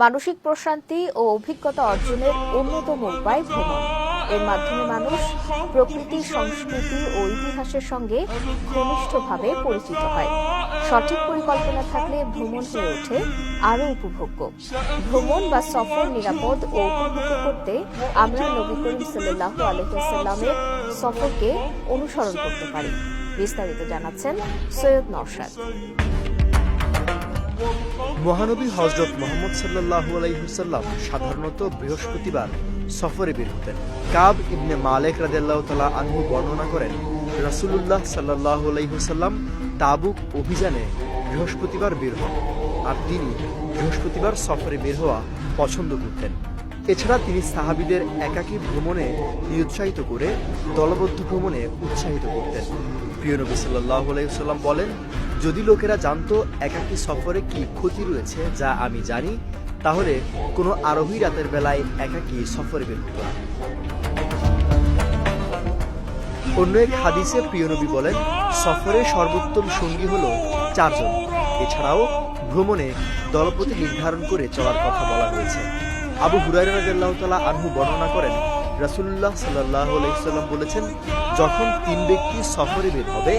মানসিক প্রশান্তি ও অভিজ্ঞতা অর্জনের অন্যতম উপায় ভ্রমণ। এর মাধ্যমে মানুষ প্রকৃতি, সংস্কৃতি ও ইতিহাসের সঙ্গে ঘনিষ্ঠভাবে পরিচিত হয়। সঠিক পরিকল্পনা থাকলে ভ্রমণ হয়ে ওঠে আরও উপভোগ্য। ভ্রমণ বা সফর নিরাপদ ও উপভোগ্য করতে আমরা নবী করিম সাল্লাল্লাহু আলাইহি ওয়াসাল্লামের সফরকে অনুসরণ করতে পারি। বিস্তারিত জানাচ্ছেন সৈয়দ নওশাদ। মহানবী হযরত মুহাম্মদ সাল্লাল্লাহু আলাইহি ওয়াসাল্লাম সাধারণত বৃহস্পতিবার সফরে বের হতেন। কাব ইবনে মালিক রাদিয়াল্লাহু তাআলা আনহু বর্ণনা করেন, রাসূলুল্লাহ সাল্লাল্লাহু আলাইহি ওয়াসাল্লাম তাবুক অভিযানে বৃহস্পতিবার বের হন, আর তিনি বৃহস্পতিবার সফরে বের হওয়া পছন্দ করতেন। এছাড়া তিনি সাহাবীদের একাকী ভ্রমণে নিরুৎসাহিত করে দলবদ্ধ ভ্রমণে উৎসাহিত করতেন। প্রিয় নবী সাল্লাল্লাহু আলাইহি ওয়াসাল্লাম বলেন, যদি লোকেরা জানতো একাকী সফরে কি ক্ষতি রয়েছে যা আমি জানি, তাহলে কোনো আরোহী রাতের বেলায় একাকী সফরে বের হতো না। অন্য এক হাদিসে প্রিয় নবী বলেন, সফরের সর্বোত্তম সঙ্গী হলো 4 জন। এছাড়াও ভ্রমণে দলপতি নির্ধারণ করে চলার কথা বলা হয়েছে। আবু হুরায়রা রাদিয়াল্লাহু তাআলা আনহু বর্ণনা করেন, রাসূলুল্লাহ সাল্লাল্লাহু আলাইহি ওয়াসাল্লাম বলেছেন, যখন 3 ব্যক্তি সফরে বের হবে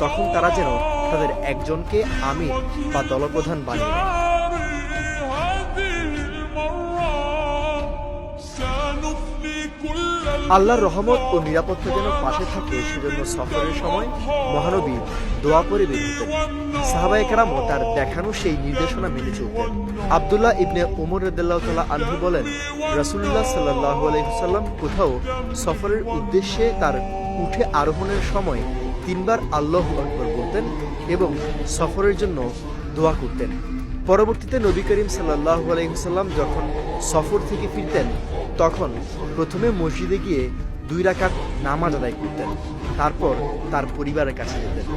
তখন তারা যেন তাদের একজনকে আমির বা দলপ্রধান বানিয়ে নেয়। আল্লাহর রহমত ও নিরাপত্তা যেন পাশে থাকে সেজন্য সফরের সময় মহানবী দোয়া করে বের হতেন। সাহাবায়ে কেরামও তার দেখানো সেই নির্দেশনা মেনে চলতেন। আব্দুল্লাহ ইবনে ওমর রাদিয়াল্লাহু তাআলা আনহু বলেন, রাসূলুল্লাহ সাল্লাল্লাহু আলাইহি ওয়াসাল্লাম কোথাও সফরের উদ্দেশ্যে তার উঠে আরোহণের সময় 3 বার আল্লাহু আকবার বলতেন এবং সফরের জন্য দোয়া করতেন। পরবর্তীতে নবী করিম সাল্লাল্লাহু আলাইহি ওয়াসাল্লাম যখন সফর থেকে ফিরতেন তখন প্রথমে মসজিদে গিয়ে 2 রাকাত নামাজ আদায় করতেন, তারপর তার পরিবারের কাছে যেতেন।